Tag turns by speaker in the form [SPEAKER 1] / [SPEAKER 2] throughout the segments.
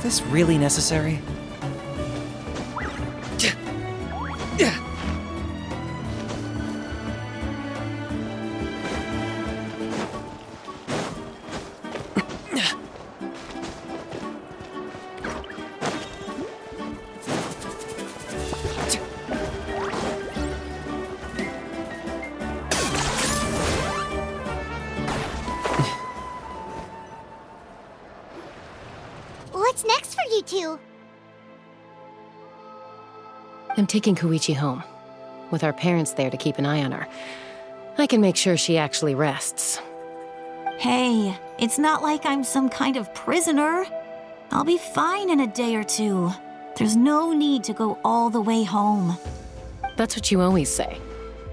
[SPEAKER 1] this really necessary?
[SPEAKER 2] What's next for you two?
[SPEAKER 3] I'm taking Koichi home, with our parents there to keep an eye on her. I can make sure she actually rests.
[SPEAKER 4] Hey, it's not like I'm some kind of prisoner. I'll be fine in a day or two. There's no need to go all the way home.
[SPEAKER 3] That's what you always say.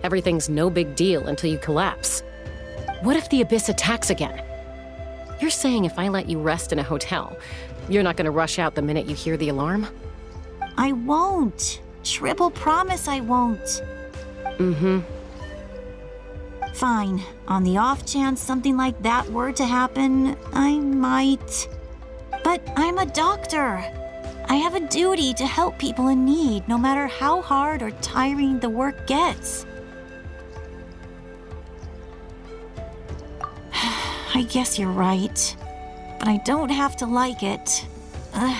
[SPEAKER 3] Everything's no big deal until you collapse. What if the Abyss attacks again? You're saying if I let you rest in a hotel, you're not gonna rush out the minute you hear the alarm?
[SPEAKER 4] I won't. Triple promise I won't.
[SPEAKER 3] Mm-hmm.
[SPEAKER 4] Fine. On the off chance something like that were to happen, I might. But I'm a doctor. I have a duty to help people in need, no matter how hard or tiring the work gets. I guess you're right. But I don't have to like it.
[SPEAKER 2] This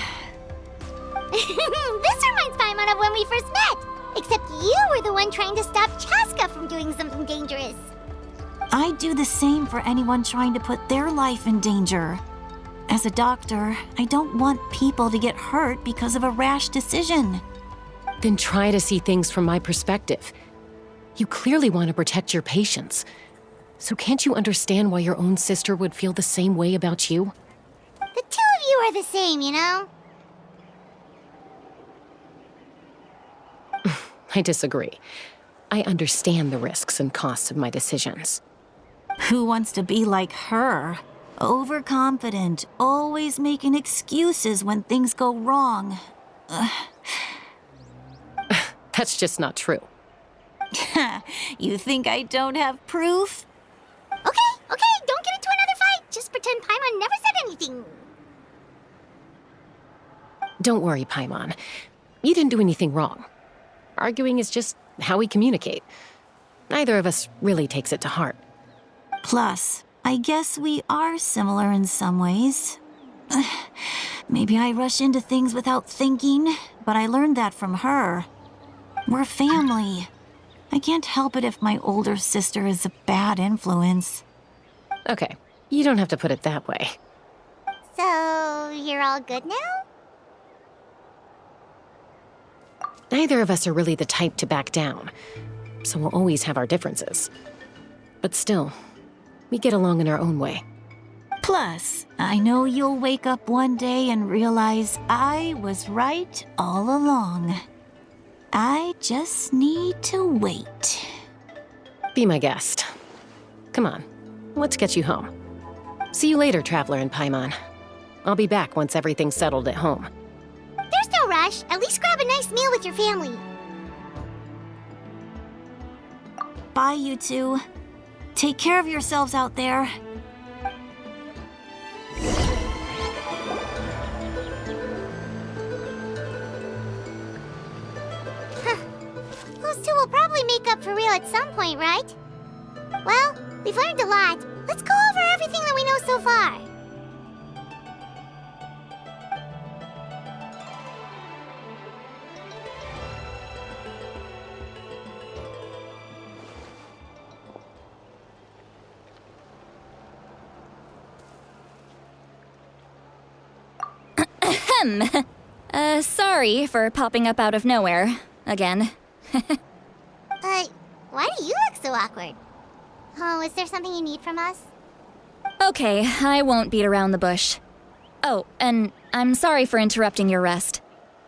[SPEAKER 2] reminds Paimon of when we first met. Except you were the one trying to stop Chaska from doing something dangerous.
[SPEAKER 4] I do the same for anyone trying to put their life in danger. As a doctor, I don't want people to get hurt because of a rash decision.
[SPEAKER 3] Then try to see things from my perspective. You clearly want to protect your patients. So can't you understand why your own sister would feel the same way about you?
[SPEAKER 2] The two of you are the same, you know?
[SPEAKER 3] I disagree. I understand the risks and costs of my decisions.
[SPEAKER 4] Who wants to be like her? Overconfident, always making excuses when things go wrong.
[SPEAKER 3] That's just not true.
[SPEAKER 4] You think I don't have proof?
[SPEAKER 2] Okay, don't get into another fight. Just pretend Paimon never said anything.
[SPEAKER 3] Don't worry, Paimon. You didn't do anything wrong. Arguing is just how we communicate. Neither of us really takes it to heart.
[SPEAKER 4] Plus, I guess we are similar in some ways. Maybe I rush into things without thinking, but I learned that from her. We're family. I can't help it if my older sister is a bad influence.
[SPEAKER 3] Okay, you don't have to put it that way.
[SPEAKER 2] So, you're all good now?
[SPEAKER 3] Neither of us are really the type to back down, so we'll always have our differences. But still, we get along in our own way.
[SPEAKER 4] Plus, I know you'll wake up one day and realize I was right all along. I just need to wait.
[SPEAKER 3] Be my guest. Come on, let's get you home. See you later, Traveler and Paimon. I'll be back once everything's settled at home.
[SPEAKER 2] There's no rush. At least grab a nice meal with your family.
[SPEAKER 4] Bye, you two. Take care of yourselves out there.
[SPEAKER 2] Those two will probably make up for real at some point, right? Well, we've learned a lot. Let's go over everything that we know so far.
[SPEAKER 5] Sorry for popping up out of nowhere. Again.
[SPEAKER 2] Why do you look so awkward? Oh, is there something you need from us?
[SPEAKER 5] Okay, I won't beat around the bush. Oh, and I'm sorry for interrupting your rest.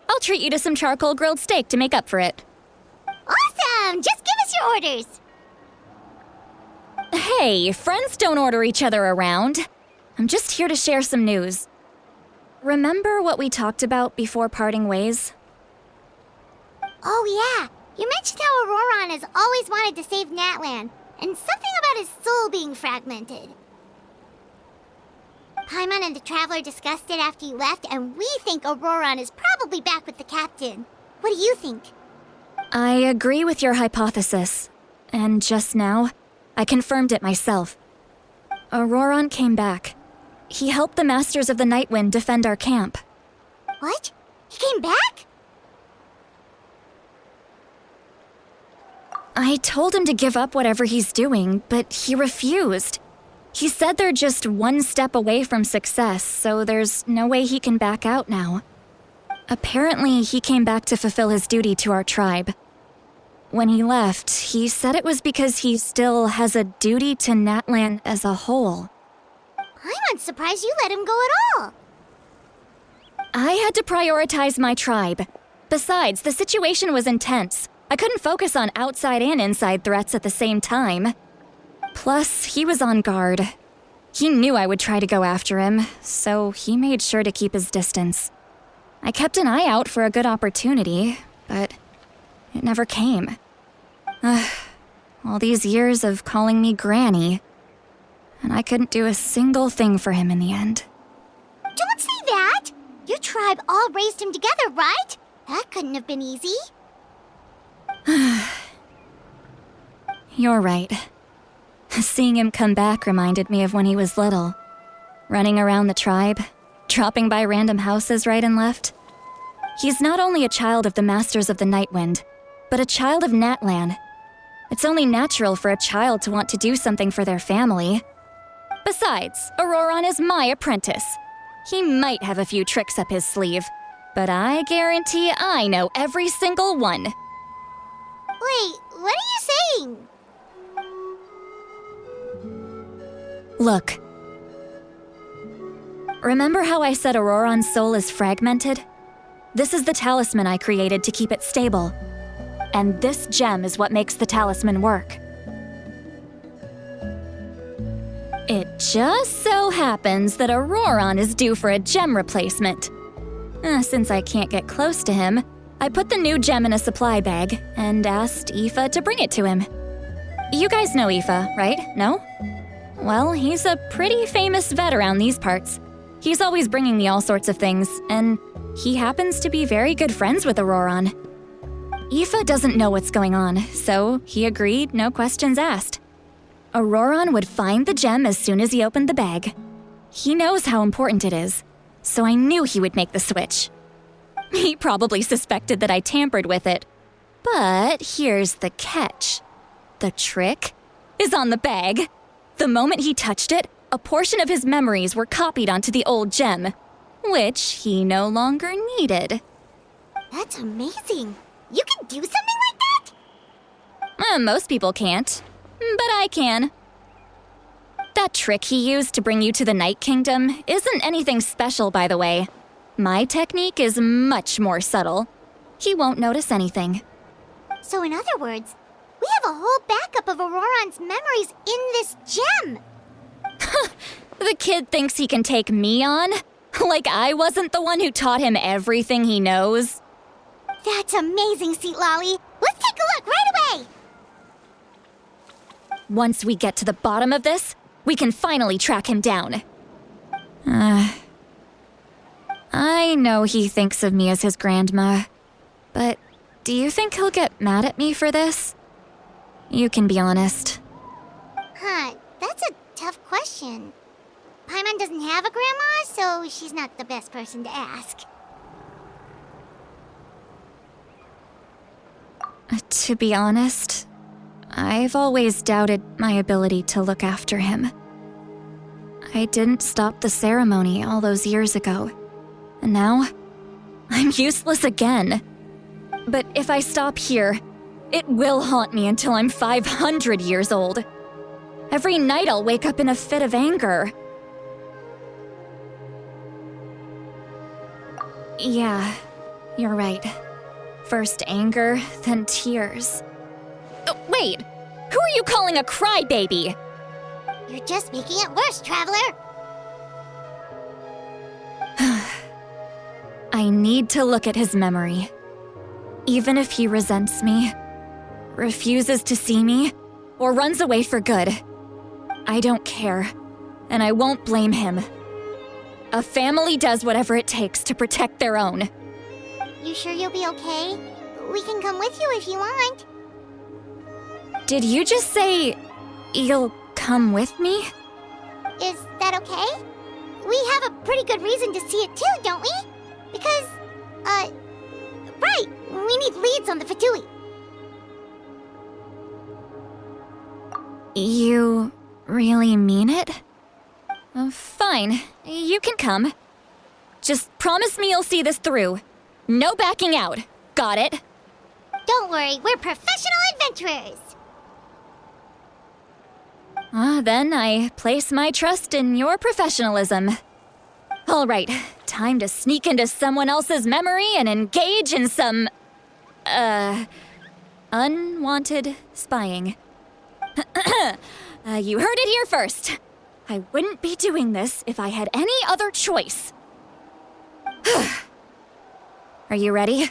[SPEAKER 5] I'll treat you to some charcoal grilled steak to make up for it.
[SPEAKER 2] Awesome! Just give us your orders!
[SPEAKER 5] Hey, friends don't order each other around. I'm just here to share some news. Remember what we talked about before parting ways?
[SPEAKER 2] Oh yeah, you mentioned how Auroron has always wanted to save Natlan, and something about his soul being fragmented. Paimon and the Traveler discussed it after you left, and we think Auroron is probably back with the captain. What do you think?
[SPEAKER 5] I agree with your hypothesis. And just now, I confirmed it myself. Auroron came back. He helped the Masters of the Nightwind defend our camp.
[SPEAKER 2] What? He came back?
[SPEAKER 5] I told him to give up whatever he's doing, but he refused. He said they're just one step away from success, so there's no way he can back out now. Apparently, he came back to fulfill his duty to our tribe. When he left, he said it was because he still has a duty to Natlan as a whole.
[SPEAKER 2] I'm surprised you let him go at all.
[SPEAKER 5] I had to prioritize my tribe. Besides, the situation was intense. I couldn't focus on outside and inside threats at the same time. Plus, he was on guard. He knew I would try to go after him, so he made sure to keep his distance. I kept an eye out for a good opportunity, but it never came. All these years of calling me Granny, and I couldn't do a single thing for him in the end.
[SPEAKER 2] Don't say that! Your tribe all raised him together, right? That couldn't have been easy.
[SPEAKER 5] You're right. Seeing him come back reminded me of when he was little. Running around the tribe, dropping by random houses right and left. He's not only a child of the Masters of the Nightwind, but a child of Natlan. It's only natural for a child to want to do something for their family. Besides, Auroron is my apprentice. He might have a few tricks up his sleeve, but I guarantee I know every single one.
[SPEAKER 2] Wait, what are you saying?
[SPEAKER 5] Look. Remember how I said Auroron's soul is fragmented? This is the talisman I created to keep it stable. And this gem is what makes the talisman work. It just so happens that Auroron is due for a gem replacement. Since I can't get close to him, I put the new gem in a supply bag and asked Aoife to bring it to him. You guys know Aoife, right? No? Well, he's a pretty famous vet around these parts. He's always bringing me all sorts of things, and he happens to be very good friends with Auroron. Aoife doesn't know what's going on, so he agreed, no questions asked. Auroron would find the gem as soon as he opened the bag. He knows how important it is, so I knew he would make the switch. He probably suspected that I tampered with it. But here's the catch. The trick is on the bag. The moment he touched it, a portion of his memories were copied onto the old gem, which he no longer needed.
[SPEAKER 2] That's amazing. You can do something like that?
[SPEAKER 5] Most people can't, but I can. That trick he used to bring you to the Night Kingdom isn't anything special, by the way. My technique is much more subtle. He won't notice anything.
[SPEAKER 2] So in other words, we have a whole backup of Auroron's memories in this gem.
[SPEAKER 5] The kid thinks he can take me on? Like I wasn't the one who taught him everything he knows?
[SPEAKER 2] That's amazing, Seat Lolly. Let's take a look right away.
[SPEAKER 5] Once we get to the bottom of this, we can finally track him down. I know he thinks of me as his grandma, but do you think he'll get mad at me for this? You can be honest.
[SPEAKER 2] That's a tough question. Paimon doesn't have a grandma, so she's not the best person to ask.
[SPEAKER 5] To be honest, I've always doubted my ability to look after him. I didn't stop the ceremony all those years ago, and now I'm useless again. But if I stop here, it will haunt me until I'm 500 years old. Every night I'll wake up in a fit of anger. Yeah, you're right. First anger, then tears. Oh, wait! Who are you calling a crybaby?
[SPEAKER 2] You're just making it worse, Traveler.
[SPEAKER 5] I need to look at his memory. Even if he resents me, refuses to see me, or runs away for good, I don't care, and I won't blame him. A family does whatever it takes to protect their own.
[SPEAKER 2] You sure you'll be okay? We can come with you if you want.
[SPEAKER 5] Did you just say you'll come with me?
[SPEAKER 2] Is that okay? We have a pretty good reason to see it too, don't we? Because, right, we need leads on the Fatui.
[SPEAKER 5] You really mean it? Fine, you can come. Just promise me you'll see this through. No backing out. Got it?
[SPEAKER 2] Don't worry, we're professional adventurers.
[SPEAKER 5] Then I place my trust in your professionalism. All right, time to sneak into someone else's memory and engage in some, unwanted spying. You heard it here first. I wouldn't be doing this if I had any other choice. Are you ready?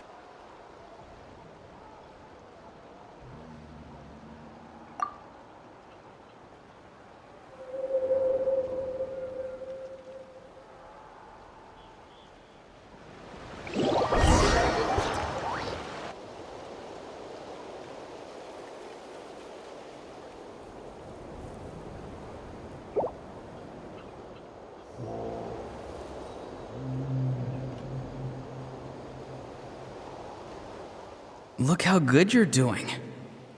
[SPEAKER 1] Look how good you're doing.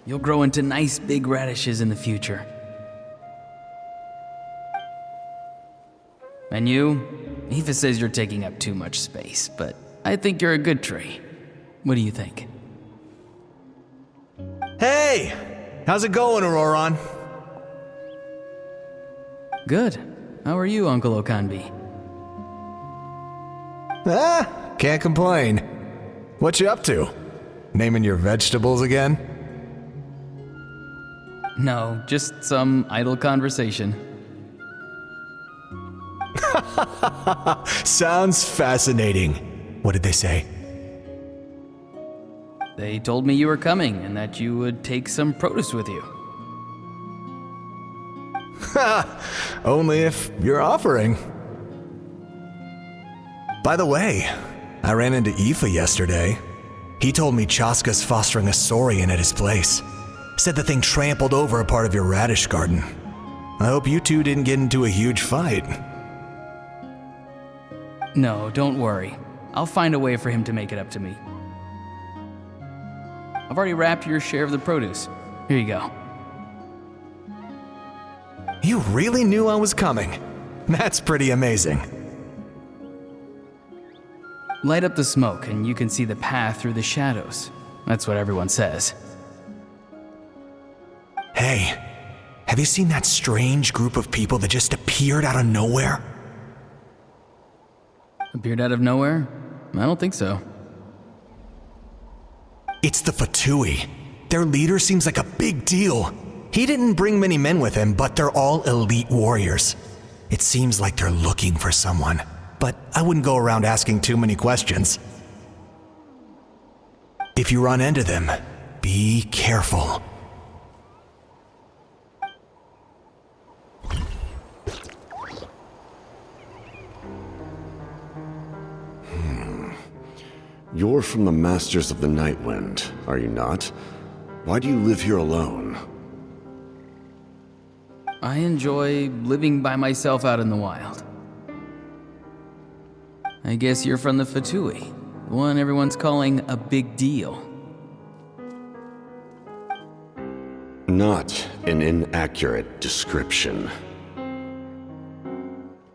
[SPEAKER 1] You'll grow into nice big radishes in the future. And you? Aoife says you're taking up too much space, but I think you're a good tree. What do you think?
[SPEAKER 6] Hey! How's it going, Auroron?
[SPEAKER 1] Good. How are you, Uncle Okanbi?
[SPEAKER 6] Can't complain. What you up to? Naming your vegetables again?
[SPEAKER 1] No, just some idle conversation.
[SPEAKER 6] Sounds fascinating. What did they say?
[SPEAKER 1] They told me you were coming and that you would take some produce with you.
[SPEAKER 6] Only if you're offering. By the way, I ran into Aoife yesterday. He told me Chaska's fostering a saurian at his place. Said the thing trampled over a part of your radish garden. I hope you two didn't get into a huge fight.
[SPEAKER 1] No, don't worry. I'll find a way for him to make it up to me. I've already wrapped your share of the produce. Here you go.
[SPEAKER 6] You really knew I was coming. That's pretty amazing.
[SPEAKER 1] Light up the smoke and you can see the path through the shadows. That's what everyone says.
[SPEAKER 6] Hey, have you seen that strange group of people that just appeared out of nowhere?
[SPEAKER 1] Appeared out of nowhere? I don't think so.
[SPEAKER 6] It's the Fatui. Their leader seems like a big deal. He didn't bring many men with him, but they're all elite warriors. It seems like they're looking for someone, but I wouldn't go around asking too many questions. If you run into them, be careful.
[SPEAKER 7] You're from the Masters of the Nightwind, are you not? Why do you live here alone?
[SPEAKER 1] I enjoy living by myself out in the wild. I guess you're from the Fatui, the one everyone's calling a big deal.
[SPEAKER 7] Not an inaccurate description.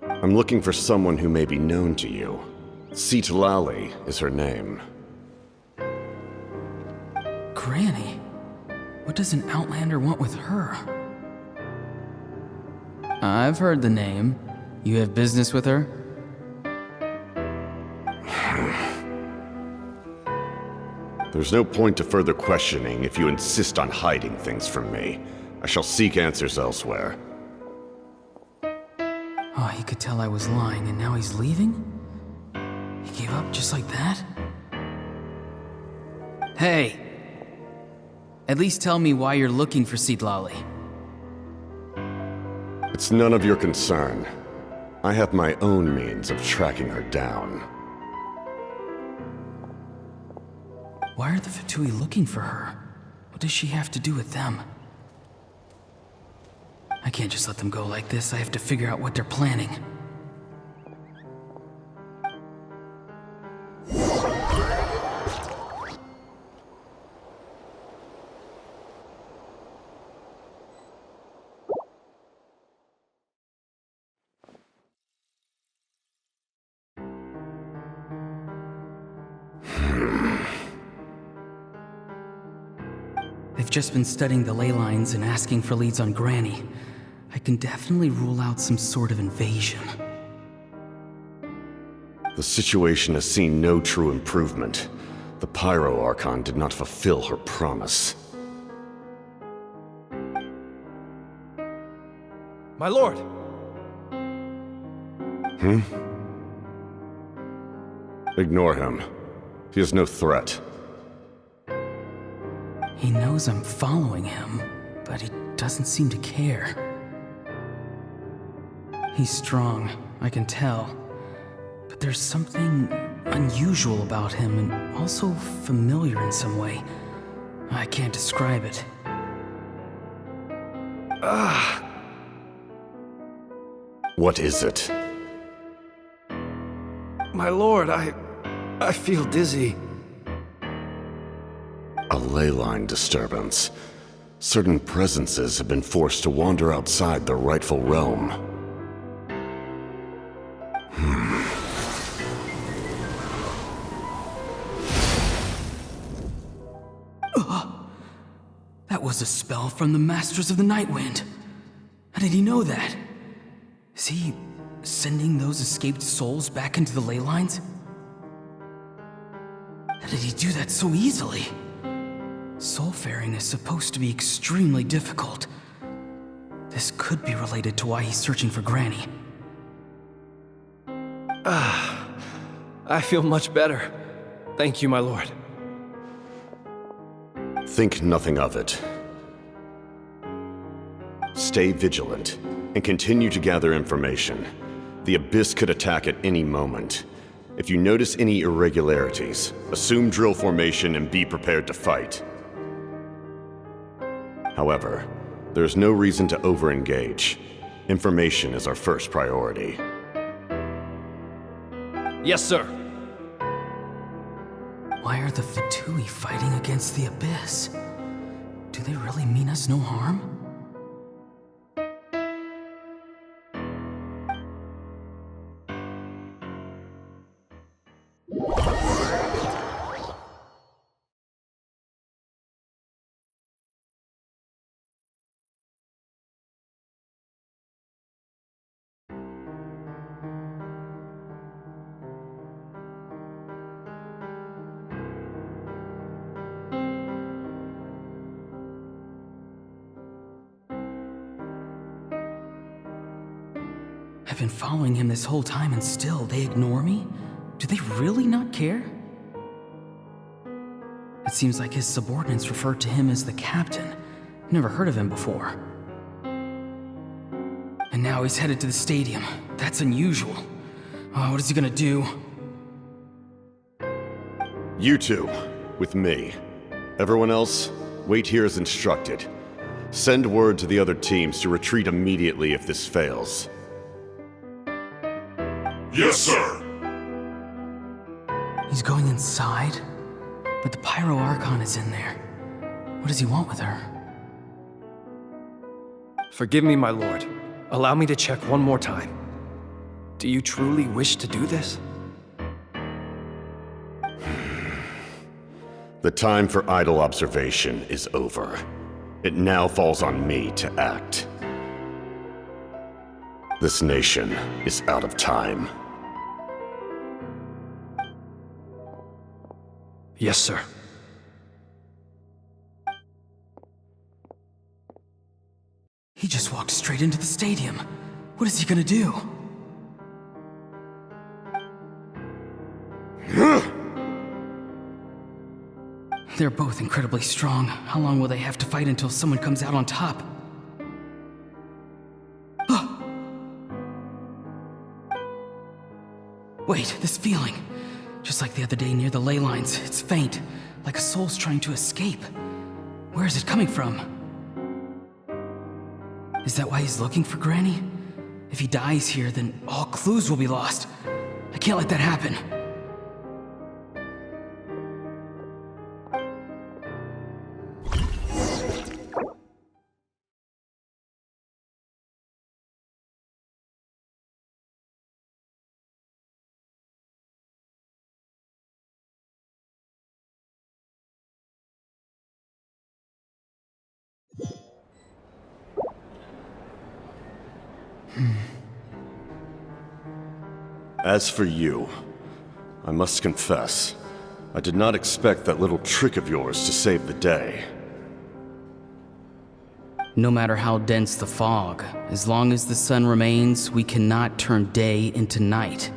[SPEAKER 7] I'm looking for someone who may be known to you. Citlali is her name.
[SPEAKER 1] Granny? What does an Outlander want with her? I've heard the name. You have business with her?
[SPEAKER 7] There's no point to further questioning if you insist on hiding things from me. I shall seek answers elsewhere.
[SPEAKER 1] Oh, he could tell I was lying and now he's leaving? He gave up just like that? Hey! At least tell me why you're looking for Citlali.
[SPEAKER 7] It's none of your concern. I have my own means of tracking her down.
[SPEAKER 1] Why are the Fatui looking for her? What does she have to do with them? I can't just let them go like this. I have to figure out what they're planning. They've just been studying the ley lines and asking for leads on Granny. I can definitely rule out some sort of invasion.
[SPEAKER 7] The situation has seen no true improvement. The Pyro Archon did not fulfill her promise.
[SPEAKER 8] My lord!
[SPEAKER 7] Ignore him. He is no threat.
[SPEAKER 1] He knows I'm following him, but he doesn't seem to care. He's strong, I can tell. But there's something unusual about him and also familiar in some way. I can't describe it.
[SPEAKER 7] What is it?
[SPEAKER 8] My lord, I feel dizzy.
[SPEAKER 7] A ley line disturbance. Certain presences have been forced to wander outside their rightful realm.
[SPEAKER 1] That was a spell from the Masters of the Nightwind. How did he know that? Is he sending those escaped souls back into the ley lines? How did he do that so easily? Soulfaring is supposed to be extremely difficult. This could be related to why he's searching for Granny.
[SPEAKER 8] I feel much better. Thank you, my lord.
[SPEAKER 7] Think nothing of it. Stay vigilant and continue to gather information. The Abyss could attack at any moment. If you notice any irregularities, assume drill formation and be prepared to fight. However, there's no reason to over-engage. Information is our first priority.
[SPEAKER 8] Yes, sir.
[SPEAKER 1] Why are the Fatui fighting against the Abyss? Do they really mean us no harm? I've been following him this whole time and still they ignore me? Do they really not care? It seems like his subordinates referred to him as the captain. Never heard of him before. And now he's headed to the stadium. That's unusual. What is he gonna do?
[SPEAKER 7] You two, with me. Everyone else, wait here as instructed. Send word to the other teams to retreat immediately if this fails.
[SPEAKER 9] Yes, sir!
[SPEAKER 1] He's going inside? But the Pyro Archon is in there. What does he want with her?
[SPEAKER 8] Forgive me, my lord. Allow me to check one more time. Do you truly wish to do this?
[SPEAKER 7] The time for idle observation is over. It now falls on me to act. This nation is out of time.
[SPEAKER 8] Yes, sir.
[SPEAKER 1] He just walked straight into the stadium. What is he gonna do? They're both incredibly strong. How long will they have to fight until someone comes out on top? Wait, this feeling. Just like the other day near the ley lines, it's faint, like a soul's trying to escape. Where is it coming from? Is that why he's looking for Granny? If he dies here, then all clues will be lost. I can't let that happen.
[SPEAKER 7] As for you, I must confess, I did not expect that little trick of yours to save the day.
[SPEAKER 1] No matter how dense the fog, as long as the sun remains, we cannot turn day into night.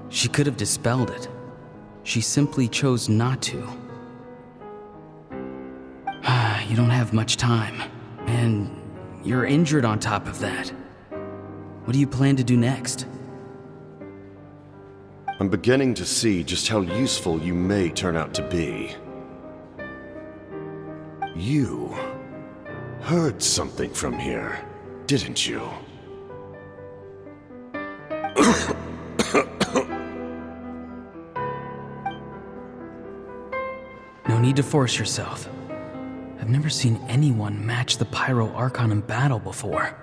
[SPEAKER 1] She could have dispelled it. She simply chose not to. You don't have much time, and you're injured on top of that. What do you plan to do next?
[SPEAKER 7] I'm beginning to see just how useful you may turn out to be. You heard something from here, didn't you?
[SPEAKER 1] No need to force yourself. I've never seen anyone match the Pyro Archon in battle before.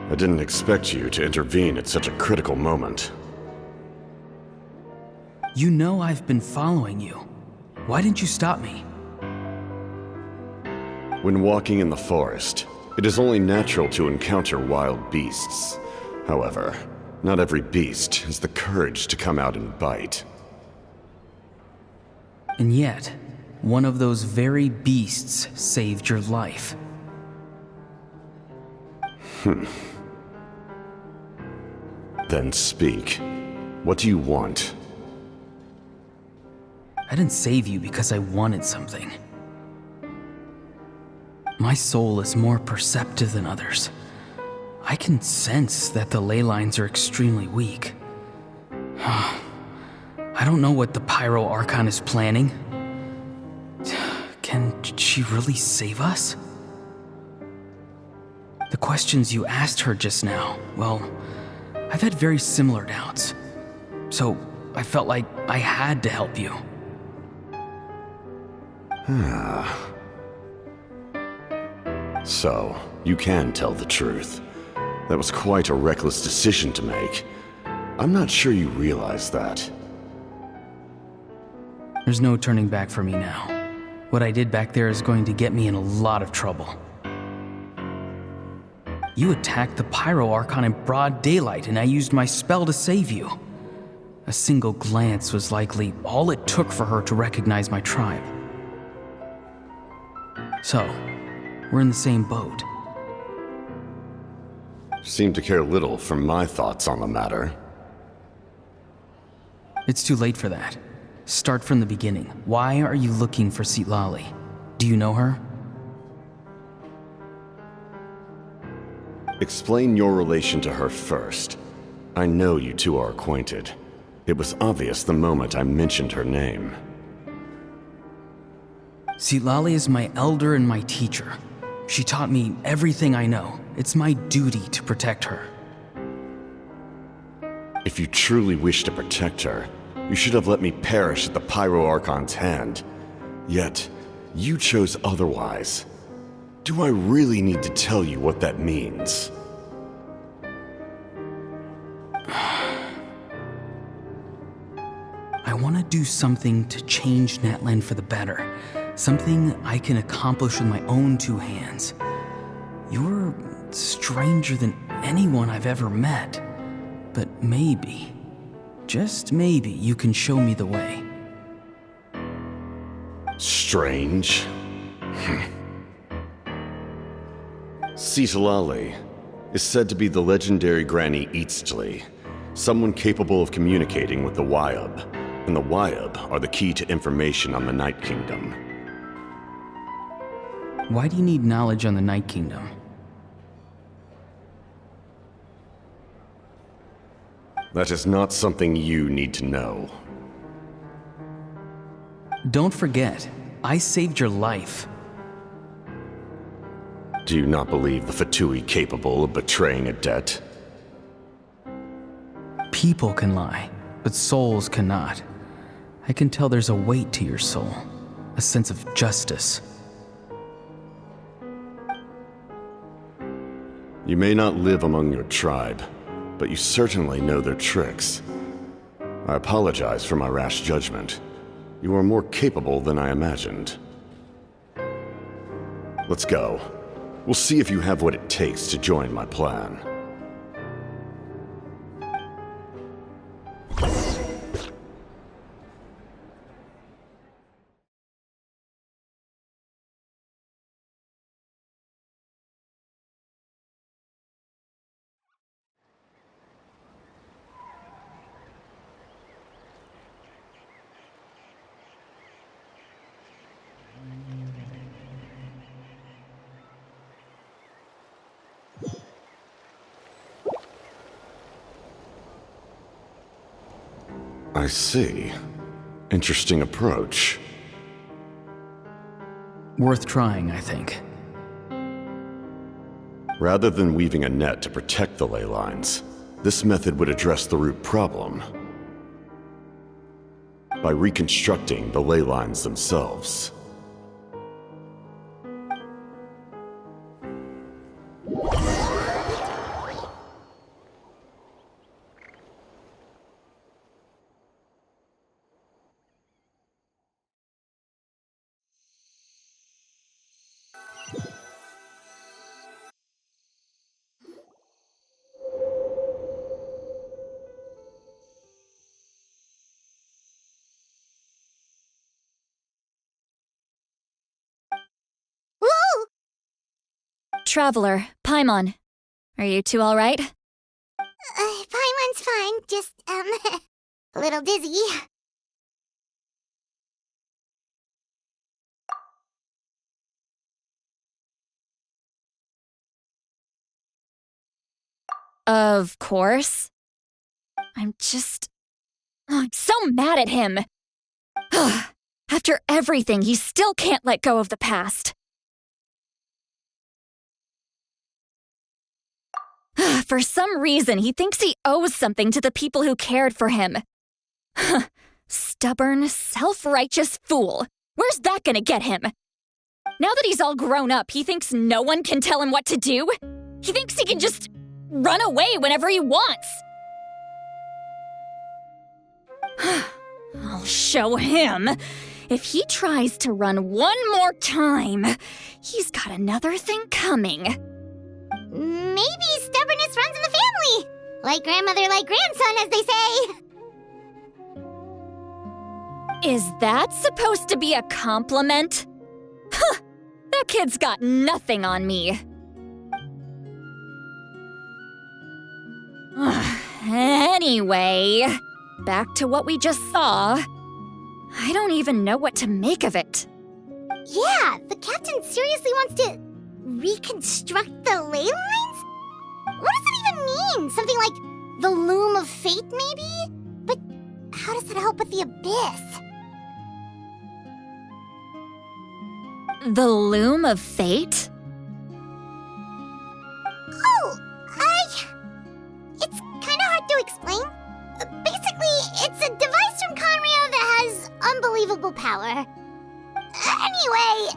[SPEAKER 7] I didn't expect you to intervene at such a critical moment.
[SPEAKER 1] You know I've been following you. Why didn't you stop me?
[SPEAKER 7] When walking in the forest, it is only natural to encounter wild beasts. However, not every beast has the courage to come out and bite.
[SPEAKER 1] And yet, one of those very beasts saved your life.
[SPEAKER 7] Then speak. What do you want?
[SPEAKER 1] I didn't save you because I wanted something. My soul is more perceptive than others. I can sense that the ley lines are extremely weak. I don't know what the Pyro Archon is planning. Can she really save us? The questions you asked her just now, well, I've had very similar doubts. So I felt like I had to help you.
[SPEAKER 7] So, you can tell the truth. That was quite a reckless decision to make. I'm not sure you realize that.
[SPEAKER 1] There's no turning back for me now. What I did back there is going to get me in a lot of trouble. You attacked the Pyro Archon in broad daylight, and I used my spell to save you. A single glance was likely all it took for her to recognize my tribe. So, we're in the same boat.
[SPEAKER 7] Seem to care little for my thoughts on the matter.
[SPEAKER 1] It's too late for that. Start from the beginning. Why are you looking for Citlali? Do you know her?
[SPEAKER 7] Explain your relation to her first. I know you two are acquainted. It was obvious the moment I mentioned her name.
[SPEAKER 1] Citlali is my elder and my teacher. She taught me everything I know. It's my duty to protect her.
[SPEAKER 7] If you truly wish to protect her, you should have let me perish at the Pyro Archon's hand. Yet, you chose otherwise. Do I really need to tell you what that means?
[SPEAKER 1] I want to do something to change Natlan for the better. Something I can accomplish with my own two hands. You're stranger than anyone I've ever met. But maybe, just maybe, you can show me the way.
[SPEAKER 7] Strange? Citlali is said to be the legendary Granny Eastly, someone capable of communicating with the Wyub, and the Wyub are the key to information on the Night Kingdom.
[SPEAKER 1] Why do you need knowledge on the Night Kingdom?
[SPEAKER 7] That is not something you need to know.
[SPEAKER 1] Don't forget, I saved your life.
[SPEAKER 7] Do you not believe the Fatui capable of betraying a debt?
[SPEAKER 1] People can lie, but souls cannot. I can tell there's a weight to your soul, a sense of justice.
[SPEAKER 7] You may not live among your tribe, but you certainly know their tricks. I apologize for my rash judgment. You are more capable than I imagined. Let's go. We'll see if you have what it takes to join my plan. I see. Interesting approach.
[SPEAKER 1] Worth trying, I think.
[SPEAKER 7] Rather than weaving a net to protect the ley lines, this method would address the root problem by reconstructing the ley lines themselves.
[SPEAKER 2] Woo!
[SPEAKER 5] Traveler, Paimon. Are you two alright?
[SPEAKER 2] Paimon's fine, just, a little dizzy.
[SPEAKER 5] Of course. I'm so mad at him. After everything, he still can't let go of the past. For some reason, he thinks he owes something to the people who cared for him. Stubborn, self-righteous fool. Where's that gonna get him? Now that he's all grown up, he thinks no one can tell him what to do? He thinks he can just run away whenever he wants. I'll show him. If he tries to run one more time, he's got another thing coming.
[SPEAKER 2] Maybe stubbornness runs in the family. Like grandmother, like grandson, as they say.
[SPEAKER 5] Is that supposed to be a compliment? Huh, that kid's got nothing on me. Anyway, back to what we just saw. I don't even know what to make of it.
[SPEAKER 2] Yeah, the captain seriously wants to reconstruct the ley lines? What does that even mean? Something like the loom of fate, maybe? But how does that help with the abyss?
[SPEAKER 5] The loom of fate?
[SPEAKER 2] Oh, it's kind of hard to explain. Basically, it's a device from Conrio that has unbelievable power. Anyway,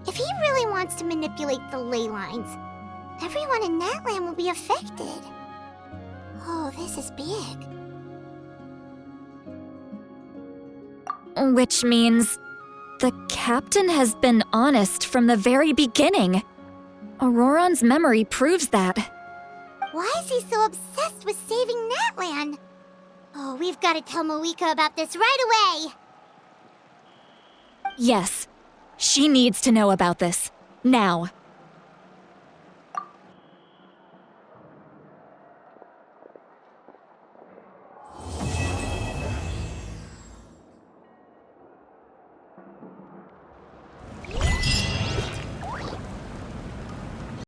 [SPEAKER 2] if he really wants to manipulate the ley lines, everyone in Natlan will be affected. Oh, this is big.
[SPEAKER 5] Which means the captain has been honest from the very beginning. Auroron's memory proves that.
[SPEAKER 2] Why is he so obsessed with saving Natlan? Oh, we've got to tell Moeka about this right away.
[SPEAKER 5] Yes, she needs to know about this. Now.